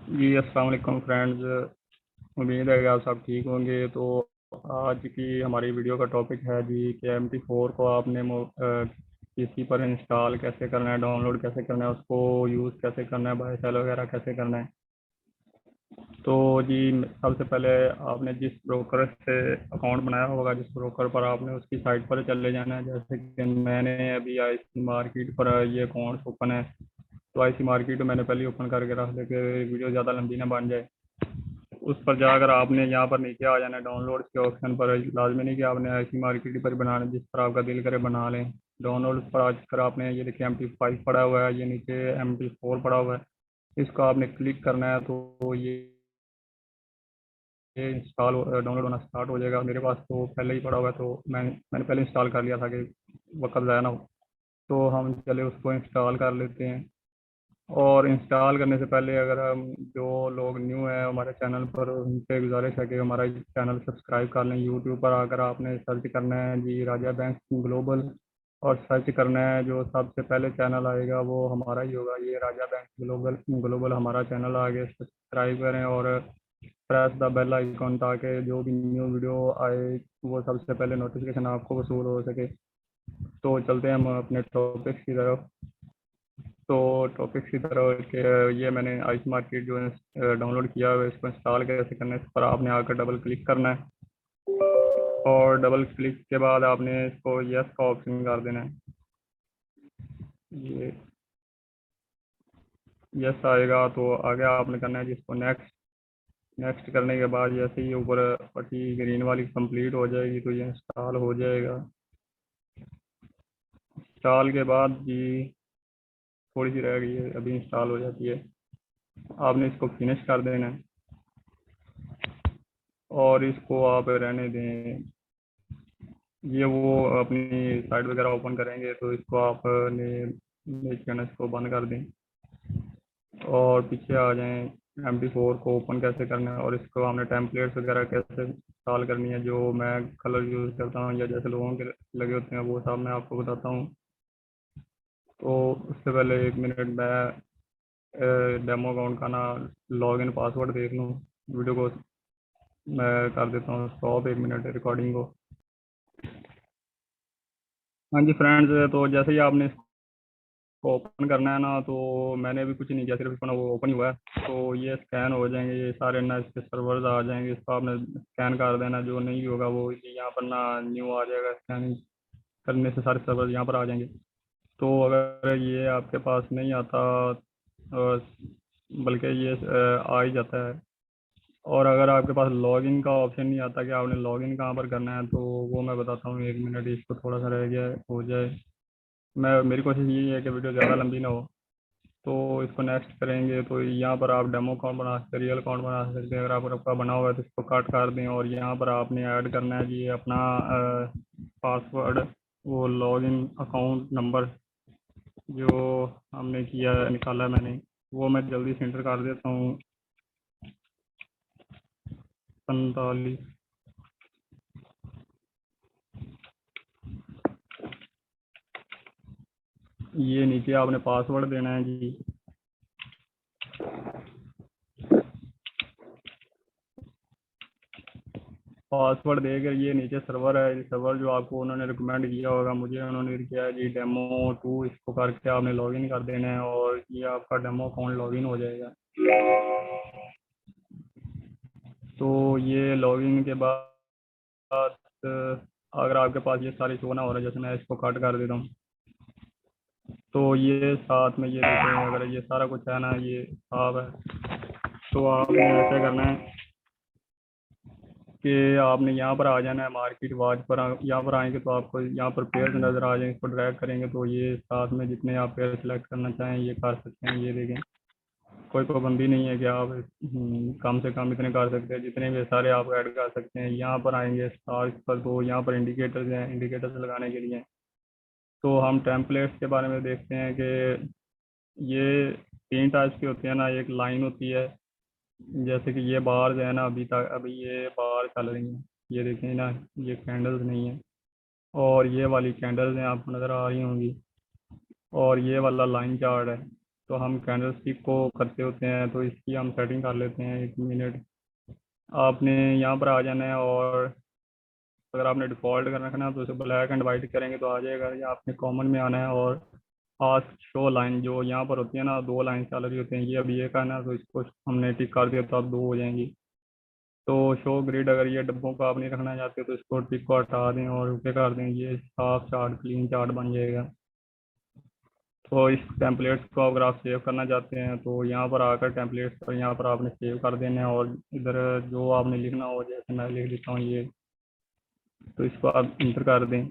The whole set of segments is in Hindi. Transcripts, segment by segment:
जी अस्सलाम वालेकुम फ्रेंड्स। उम्मीद है कि आप सब ठीक होंगे। तो आज की हमारी वीडियो का टॉपिक है जी कि MP4 को आपने पीसी पर इंस्टॉल कैसे करना है, डाउनलोड कैसे करना है, उसको यूज़ कैसे करना है, बाय सेल वगैरह कैसे करना है। तो जी सबसे पहले आपने जिस ब्रोकर से अकाउंट बनाया होगा, जिस ब्रोकर पर, आपने उसकी साइट पर चले जाना है। जैसे कि मैंने अभी IC मार्केट पर ये अकाउंट ओपन है, तो IC मार्केट मैंने पहले ओपन करके रख दे के वीडियो ज़्यादा लंबी ना बन जाए। उस पर जाकर आपने यहाँ पर नीचे आ जाना है डाउनलोड के ऑप्शन पर। लाजमी नहीं कि आपने IC मार्केट पर बनाना, जिस पर आपका दिल करे बना लें। डाउनलोड पर आकर आपने ये देखिए MP5 पड़ा हुआ है, ये नीचे MP4 पड़ा हुआ है। इसको आपने क्लिक करना है तो ये इंस्टॉल डाउनलोड होना स्टार्ट हो जाएगा। मेरे पास तो पहले ही पड़ा हुआ है, तो मैंने पहले इंस्टॉल कर लिया था कि वक्त ज़ाया ना हो। तो हम चले उसको इंस्टॉल कर लेते हैं। और इंस्टॉल करने से पहले अगर हम जो लोग न्यू हैं हमारे चैनल पर, उनसे गुजारिश है कि हमारा चैनल सब्सक्राइब कर लें। यूट्यूब पर आकर आपने सर्च करना है जी राजा बैंक ग्लोबल, और सर्च करना है, जो सबसे पहले चैनल आएगा वो हमारा ही होगा। ये राजा बैंक ग्लोबल ग्लोबल हमारा चैनल आ गया। सब्सक्राइब करें और प्रेस द बेल आइकॉन, ताकि जो भी न्यू वीडियो आए वो सबसे पहले नोटिफिकेशन आपको वसूल हो सके। तो चलते हैं हम अपने टॉपिक की तरफ। तो टॉपिक की तरह कि ये मैंने आइस मार्केट जो है डाउनलोड किया हुआ है, इसको इंस्टॉल कैसे करना है, इस पर आपने आकर डबल क्लिक करना है। और डबल क्लिक के बाद आपने इसको यस का ऑप्शन कर देना है। ये यस आएगा तो आगे आपने करना है जिसको नेक्स्ट। नेक्स्ट करने के बाद जैसे ही ऊपर पट्टी ग्रीन वाली कंप्लीट हो जाएगी तो ये इंस्टॉल हो जाएगा। इंस्टॉल के बाद जी थोड़ी सी रह गई है, अभी इंस्टॉल हो जाती है। आपने इसको फिनिश कर देना है और इसको आप रहने दें। ये वो अपनी साइट वगैरह ओपन करेंगे तो इसको आपने इसको बंद कर दें और पीछे आ जाएं। MP4 को ओपन कैसे करना है और इसको हमने टेम्पलेट्स वगैरह कैसे इंस्टॉल करनी है, जो मैं कलर यूज़ करता हूँ या जैसे लोगों के लगे होते हैं वो सब मैं आपको बताता हूँ। तो उससे पहले 1 मिनट मैं डेमो अकाउंट का ना लॉगिन पासवर्ड देख लूँ। वीडियो को मैं कर देता हूँ स्टॉप 1 मिनट रिकॉर्डिंग को। हाँ जी फ्रेंड्स, तो जैसे ही आपने को ओपन करना है ना, तो मैंने अभी कुछ नहीं किया, सिर्फ इसको ना वो ओपन ही हुआ है। तो ये स्कैन हो जाएंगे, ये सारे ना इसके सर्वर्स आ जाएंगे। इसको आपने स्कैन कर देना, जो नहीं होगा वो यहाँ पर ना न्यू आ जाएगा। स्कैनिंग करने से सारे सर्वर्स यहाँ पर आ जाएंगे। तो अगर ये आपके पास नहीं आता, बल्कि ये आ ही जाता है। और अगर आपके पास लॉगिन का ऑप्शन नहीं आता कि आपने लॉगिन कहाँ पर करना है, तो वो मैं बताता हूँ। 1 मिनट इसको थोड़ा सा रह गया है, हो जाए। मैं मेरी कोशिश यही है कि वीडियो ज़्यादा लंबी ना हो। तो इसको नेक्स्ट करेंगे तो यहाँ पर आप डेमो अकाउंट बना सकते हैं, रियल अकाउंट बना सकते हैं। अगर आपका बना हुआ है तो इसको कट कर दें और यहाँ पर आपने ऐड करना है जी अपना पासवर्ड, वो लॉगिन अकाउंट नंबर जो हमने किया निकाला है मैंने, वो मैं जल्दी से इंटर कर देता हूँ। 45। ये नीचे आपने पासवर्ड देना है जी। पासवर्ड देकर ये नीचे सर्वर है, सर्वर जो आपको उन्होंने रिकमेंड किया होगा, मुझे उन्होंने किया है जी डेमो 2। इसको करके आपने लॉगिन कर देना है और ये आपका डेमो अकाउंट लॉगिन हो जाएगा। तो ये लॉगिन के बाद अगर आपके पास ये सारे शो ना हो रहा है, जैसे मैं इसको कट कर देता हूँ, तो ये साथ में ये देखें, अगर ये सारा कुछ है ना, ये साफ है, तो आपने ऐसा करना है कि आपने यहाँ पर आ जाना है मार्केट वाच पर। यहाँ पर आएंगे तो आपको यहाँ पर पेयर नज़र आ जाएंगे। इसको ड्रैग करेंगे तो ये साथ में जितने आप पेयर सेलेक्ट करना चाहें ये कर सकते हैं। ये देखें, कोई पाबंदी नहीं है कि आप कम से कम इतने कर सकते हैं, जितने भी सारे आप ऐड कर सकते हैं। यहाँ पर आएंगे स्टार्स पर, तो यहाँ पर इंडिकेटर्स हैं, इंडिकेटर्स लगाने के लिए। तो हम टेम्पलेट्स के बारे में देखते हैं कि ये 3 टाइप्स के होते हैं ना। एक लाइन होती है, जैसे कि ये बार जो है ना, अभी तक अभी ये बार चल रही हैं, ये देखें ना, ये कैंडल्स नहीं है। और ये वाली कैंडल्स हैं, आपको नज़र आ रही होंगी। और ये वाला लाइन चार्ट है। तो हम कैंडल स्टिक को करते होते हैं, तो इसकी हम सेटिंग कर लेते हैं 1 मिनट। आपने यहाँ पर आ जाना है, और अगर आपने डिफ़ॉल्ट कर रखना है तो उसे ब्लैक एंड वाइट करेंगे तो आ जाएगा, या आपने कॉमन में आना है और आस्क शो लाइन जो यहाँ पर होती है ना, 2 लाइन चल रही होती हैं, ये अभी एक है ना, तो इसको हमने टिक कर दिया तो अब 2 हो जाएंगी। तो शो ग्रिड, अगर ये डब्बों को आप नहीं रखना चाहते तो इसको टिक को हटा दें और ओके कर दें, ये साफ चार्ट क्लीन चार्ट बन जाएगा। तो इस टेम्पलेट्स को अगर आप सेव करना चाहते हैं तो यहाँ पर आकर टेम्पलेट्स पर यहाँ पर आपने सेव कर देना है, और इधर जो आपने लिखना हो, जैसे मैं लिख देता हूँ ये, तो इसको आप इंटर कर दें,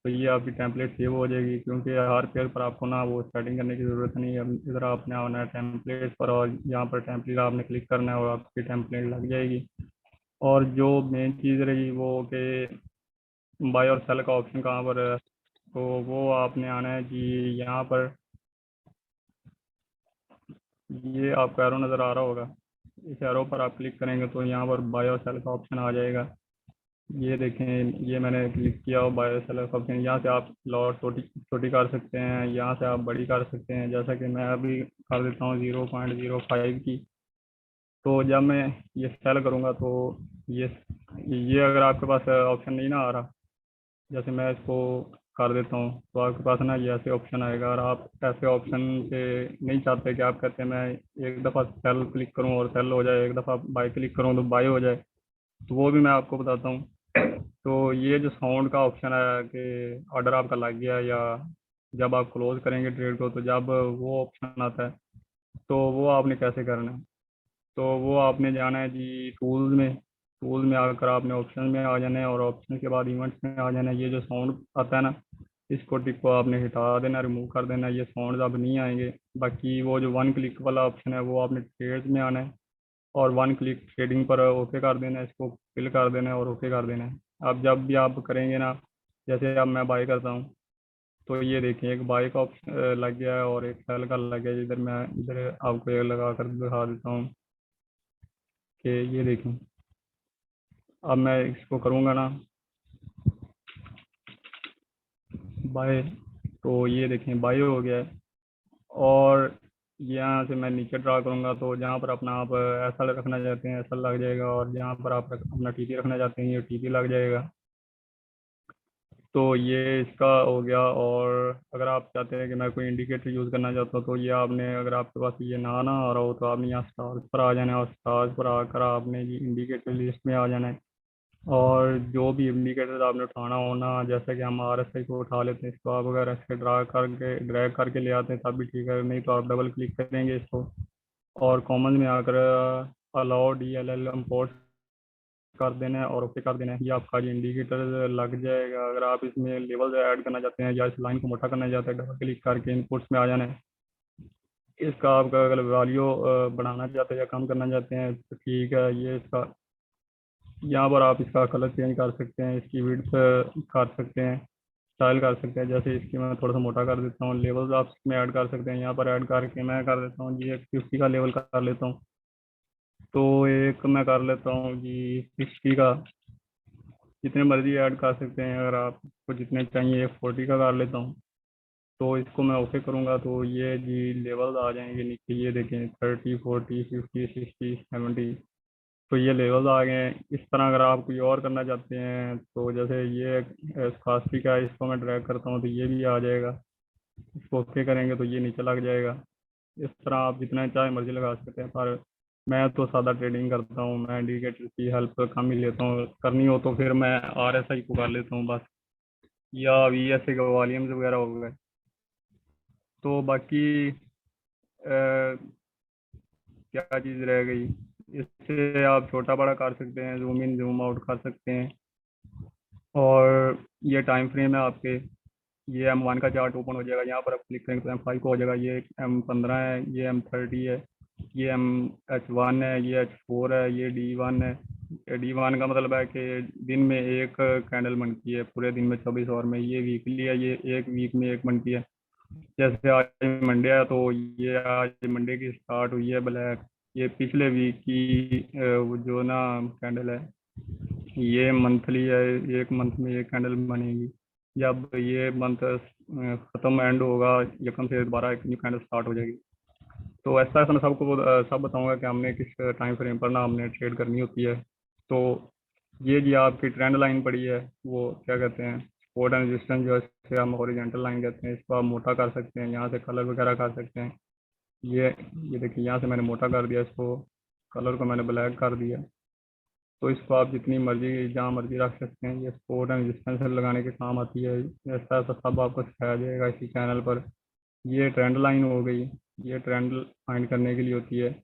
तो ये आपकी टेम्पलेट सेव हो जाएगी। क्योंकि हर पेज पर आपको ना वो सेटिंग करने की ज़रूरत नहीं है, इधर आपने आना है टेम्पलेट पर और यहाँ पर टेम्पलेट आपने क्लिक करना है और आपकी टेम्पलेट लग जाएगी। और जो मेन चीज़ रही वो कि बाय और सेल का ऑप्शन कहाँ पर है, तो वो आपने आना है जी यहाँ पर, ये आपको एरो नज़र आ रहा होगा, इस एरो पर आप क्लिक करेंगे तो यहाँ पर बाय और सेल का ऑप्शन आ जाएगा। ये देखें, ये मैंने क्लिक किया और बायो सेलर ऑप्शन, यहाँ से आप लॉट छोटी छोटी कर सकते हैं, यहाँ से आप बड़ी कर सकते हैं, जैसा कि मैं अभी कर देता हूँ 0.05 की। तो जब मैं ये सेल करूँगा तो ये ये अगर आपके पास ऑप्शन नहीं ना आ रहा, जैसे मैं इसको कर देता हूँ तो आपके पास ना ये ऐसे ऑप्शन आएगा। और आप ऐसे ऑप्शन पे नहीं चाहते कि आप कहते हैं मैं एक दफ़ा सेल क्लिक करूँ और सेल हो जाए, एक दफ़ा बाई क्लिक करूँ तो बाई हो जाए, तो वो भी मैं आपको बताता हूँ। तो ये जो साउंड का ऑप्शन है कि ऑर्डर आपका लग गया, या जब आप क्लोज करेंगे ट्रेड को तो जब वो ऑप्शन आता है, तो वो आपने कैसे करना है, तो वो आपने जाना है जी टूल्स में। टूल्स में आकर आपने ऑप्शन में आ जाना है, और ऑप्शन के बाद इवेंट्स में आ जाना है। ये जो साउंड आता है ना, इसको टिक को आपने हटा देना, रिमूव कर देना, ये साउंड अब नहीं आएंगे। बाकी वो जो 1 क्लिक वाला ऑप्शन है वो आपने ट्रेड्स में आना है, और 1 क्लिक ट्रेडिंग पर ओके कर देना है, इसको फिल कर देना है और ओके कर देना है। अब जब भी आप करेंगे ना, जैसे अब मैं बाई करता हूँ तो ये देखें एक बाई का ऑप्शन लग गया है और एक सेल का लग गया है। इधर मैं इधर आपको ये लगा कर दिखा देता हूँ कि ये देखें, अब मैं इसको करूँगा ना बाय, तो ये देखें बाय हो गया है। और यहाँ से मैं नीचे ड्रा करूँगा तो जहाँ पर अपना आप ऐसा रखना चाहते हैं ऐसा लग जाएगा, और जहाँ पर आप अपना टीपी रखना चाहते हैं ये टीपी लग जाएगा। तो ये इसका हो गया। और अगर आप चाहते हैं कि मैं कोई इंडिकेटर यूज़ करना चाहता हूँ तो ये आपने, अगर आपके पास ये ना आ रहा हो तो आपने यहाँ स्टार्स पर आ जाना है, और स्टार्स पर आकर आपने ये इंडिकेटर लिस्ट में आ जाना है। और जो भी इंडिकेटर आपने उठाना हो ना, जैसे कि हम RSI को उठा लेते हैं, इसको आप अगर ऐसे ड्रैग करके ले आते हैं तब भी ठीक है, नहीं तो आप डबल क्लिक करेंगे इसको और कॉमन में आकर अलाउ DLL इम्पोर्ट कर देना है और ओके कर देना है। ये आपका ये इंडिकेटर लग जाएगा। अगर आप इसमें लेवल ऐड करना चाहते हैं या इस लाइन को मोटा करना चाहते हैं, डबल क्लिक करके इनपुट्स में आ जाना है। इसका आपका अगर वैल्यू बढ़ाना चाहते हैं या कम करना चाहते हैं तो ठीक है, ये इसका यहाँ पर आप इसका कलर चेंज कर सकते हैं, इसकी विड्थ कर सकते हैं, स्टाइल कर सकते हैं। जैसे इसकी मैं थोड़ा सा मोटा कर देता हूँ, लेवल्स आप इसमें ऐड कर सकते हैं, यहाँ पर ऐड करके मैं कर देता हूँ जी 50 का लेवल कर लेता हूँ। तो एक मैं कर लेता हूँ जी 60 का, जितने मर्जी ऐड कर सकते हैं, अगर आपको जितने चाहिए 40 का कर लेता हूँ। तो इसको मैं ओके करूँगा तो ये जी लेवल्स आ जाएंगे नीचे, ये देखें 30 40 50 60 70, तो ये लेवल्स आ गए हैं। इस तरह अगर आप कोई और करना चाहते हैं तो जैसे ये स्कास्टिक है, इसको मैं ड्रैग करता हूँ तो ये भी आ जाएगा, इसको ओके करेंगे तो ये नीचे लग जाएगा। इस तरह आप जितना चाहे मर्जी लगा सकते हैं, पर मैं तो सादा ट्रेडिंग करता हूँ, मैं इंडिकेटर की हेल्प कम ही लेता हूँ, करनी हो तो फिर मैं RSI को कर लेता हूँ बस, या VSA के वॉल्यूम्स वगैरह हो गए। तो बाकी क्या चीज़ रह गई, इससे आप छोटा बड़ा कर सकते हैं, जूम इन जूम आउट कर सकते हैं। और ये टाइम फ्रेम है आपके, ये M1 का चार्ट ओपन हो जाएगा, यहाँ पर आप क्लिक करेंगे तो M5 को हो जाएगा, ये M15 है, ये M30 है, ये H1 है, ये H4 है, ये D1 है। D1 का मतलब है कि दिन में एक कैंडल बनती है, पूरे दिन में 24 आवर में। ये वीकली है, ये एक वीक में एक बनती है। जैसे आज मंडे है तो ये आज मंडे की स्टार्ट हुई है ब्लैक, ये पिछले वीक की वो जो ना कैंडल है, ये मंथली है, एक मंथ में एक कैंडल बनेगी। जब ये मंथ ख़त्म एंड होगा, यकम से दोबारा एक न्यू कैंडल स्टार्ट हो जाएगी। तो ऐसा ऐसा मैं सबको सब बताऊंगा कि हमने किस टाइम फ्रेम पर ना हमने ट्रेड करनी होती है। तो ये जी आपकी ट्रेंड लाइन पड़ी है, वो क्या कहते हैं, सपोर्ट एंड रेजिस्टेंस, जो इसे हम हॉरिजॉन्टल लाइन कहते हैं। इसको आप मोटा कर सकते हैं, यहाँ से कलर वगैरह कर सकते हैं। ये देखिए, यहाँ से मैंने मोटा कर दिया इसको, कलर को मैंने ब्लैक कर दिया। तो इसको आप जितनी मर्जी जहाँ मर्जी रख सकते हैं। ये सपोर्ट एंड रेजिस्टेंस लगाने के काम आती है। ऐसा ऐसा सब आपको सिखाया जाएगा इसी चैनल पर। ये ट्रेंड लाइन हो गई, ये ट्रेंड फाइंड करने के लिए होती है।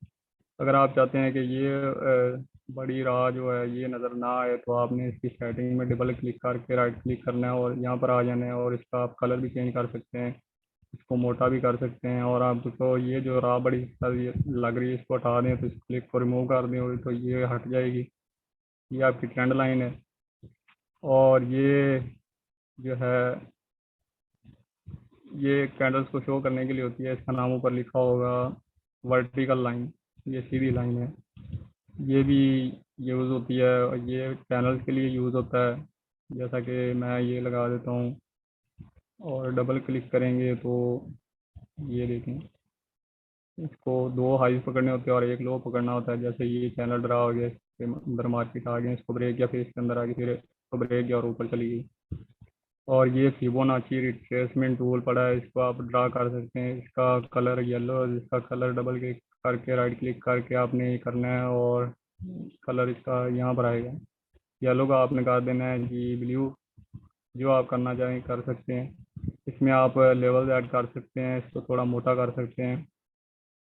अगर आप चाहते हैं कि ये बड़ी राह जो है ये नज़र ना आए, तो आपने इसकी सेटिंग में डबल क्लिक करके राइट क्लिक करना है और यहाँ पर आ जाना है, और इसका आप कलर भी चेंज कर सकते हैं, इसको मोटा भी कर सकते हैं। और आपको ये जो राह बड़ी ये लग रही है, इसको हटा दें तो इस क्लिक को रिमूव कर दें तो ये हट जाएगी। ये आपकी ट्रेंड लाइन है। और ये जो है, ये कैंडल्स को शो करने के लिए होती है। इसका नाम ऊपर लिखा होगा वर्टिकल लाइन, ये सीधी लाइन है। ये भी यूज़ होती है और ये चैनल्स के लिए यूज़ होता है। जैसा कि मैं ये लगा देता हूँ और डबल क्लिक करेंगे तो ये देखें, इसको दो हाई पकड़ने होते हैं और एक लो पकड़ना होता है। जैसे ये चैनल ड्रा हो गया, इसके अंदर मार्केट आ गया, इसको ब्रेक किया, फिर इसके अंदर आ गई, फिर इसको ब्रेक किया और ऊपर चली गई। और ये फिबोनाची रिट्रेसमेंट टूल पड़ा है, इसको आप ड्रा कर सकते हैं। इसका कलर येलो है, इसका कलर डबल क्लिक करके राइट क्लिक करके आपने ये करना है और कलर इसका यहाँ पर आएगा। येलो का आपने कर देना है जी ब्लू। जो आप करना चाहें कर सकते हैं। इसमें आप लेवल ऐड कर सकते हैं, इसको थोड़ा मोटा कर सकते हैं।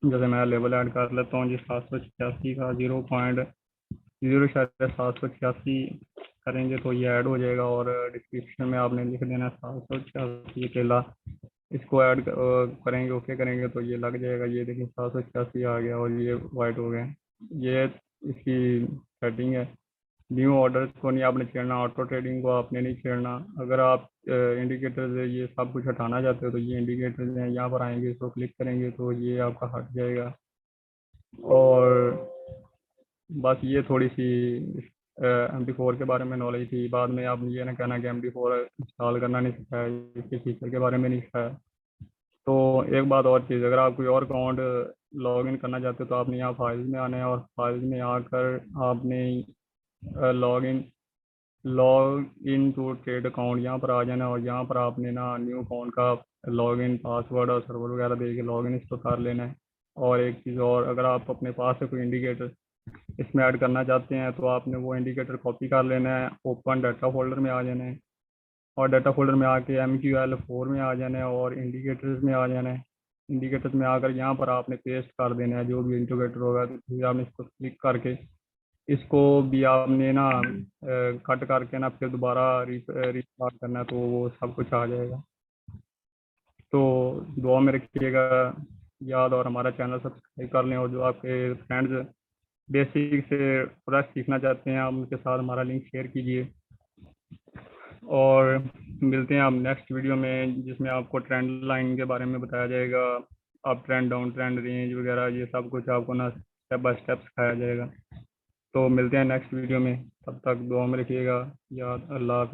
जैसे मैं लेवल ऐड कर लेता हूँ जी 786 का 0.0786 करेंगे तो ये ऐड हो जाएगा। और डिस्क्रिप्शन में आपने लिख देना 786 अकेला। इसको ऐड करेंगे, ओके करेंगे तो ये लग जाएगा। ये देखिए 786 आ गया और ये वाइट हो गया। ये इसकी सेटिंग है। न्यू ऑर्डर को नहीं आपने छेड़ना, ऑटो ट्रेडिंग को आपने नहीं छेड़ना। अगर आप इंडिकेटर्स है ये सब कुछ हटाना चाहते हो तो ये इंडिकेटर्स हैं, यहाँ पर आएंगे, इसको क्लिक करेंगे तो ये आपका हट जाएगा। और बस ये थोड़ी सी MT4 के बारे में नॉलेज थी। बाद में आप ये ना कहना कि MT4 इंस्टॉल करना नहीं सिखाया, इसके फीचर के बारे में नहीं सिखाया। तो एक बात और चीज़, अगर आप कोई और अकाउंट लॉग इन करना चाहते हो तो आपने यहाँ फाइल्स में आना है और फाइल्स में आकर आपने log in to trade account यहाँ पर आ जाना है। और यहाँ पर आपने ना न्यू अकाउंट का लॉग इन पासवर्ड और सर्वर वगैरह दे के लॉग इन इसको कर लेना है। और एक चीज़ और, अगर आप अपने पास से कोई इंडिकेटर इसमें ऐड करना चाहते हैं तो आपने वो इंडिकेटर कॉपी कर लेना है, ओपन डाटा फोल्डर में आ जाना है और डाटा फोल्डर में आके MQL4 में आ जाना है और इंडिकेटर्स में आ जाना है। इंडिकेटर्स में आकर यहाँ पर आपने पेस्ट कर देना है जो भी इंडिकेटर होगा। तो फिर आपने इसको क्लिक करके इसको भी आपने ना कट करके ना फिर दोबारा रीस्टार्ट करना है तो वो सब कुछ आ जाएगा। तो दुआ में रखिएगा याद, और हमारा चैनल सब्सक्राइब कर लें। और जो आपके फ्रेंड्स बेसिक से थोड़ा सीखना चाहते हैं आप उनके साथ हमारा लिंक शेयर कीजिए। और मिलते हैं आप नेक्स्ट वीडियो में जिसमें आपको ट्रेंड लाइन के बारे में बताया जाएगा। Up trend, down trend, range वगैरह ये सब कुछ आपको ना स्टेप बाय स्टेप सिखाया जाएगा। तो मिलते हैं नेक्स्ट वीडियो में, तब तक दुआ में रखिएगा याद। अल्लाह हाफ़िज़।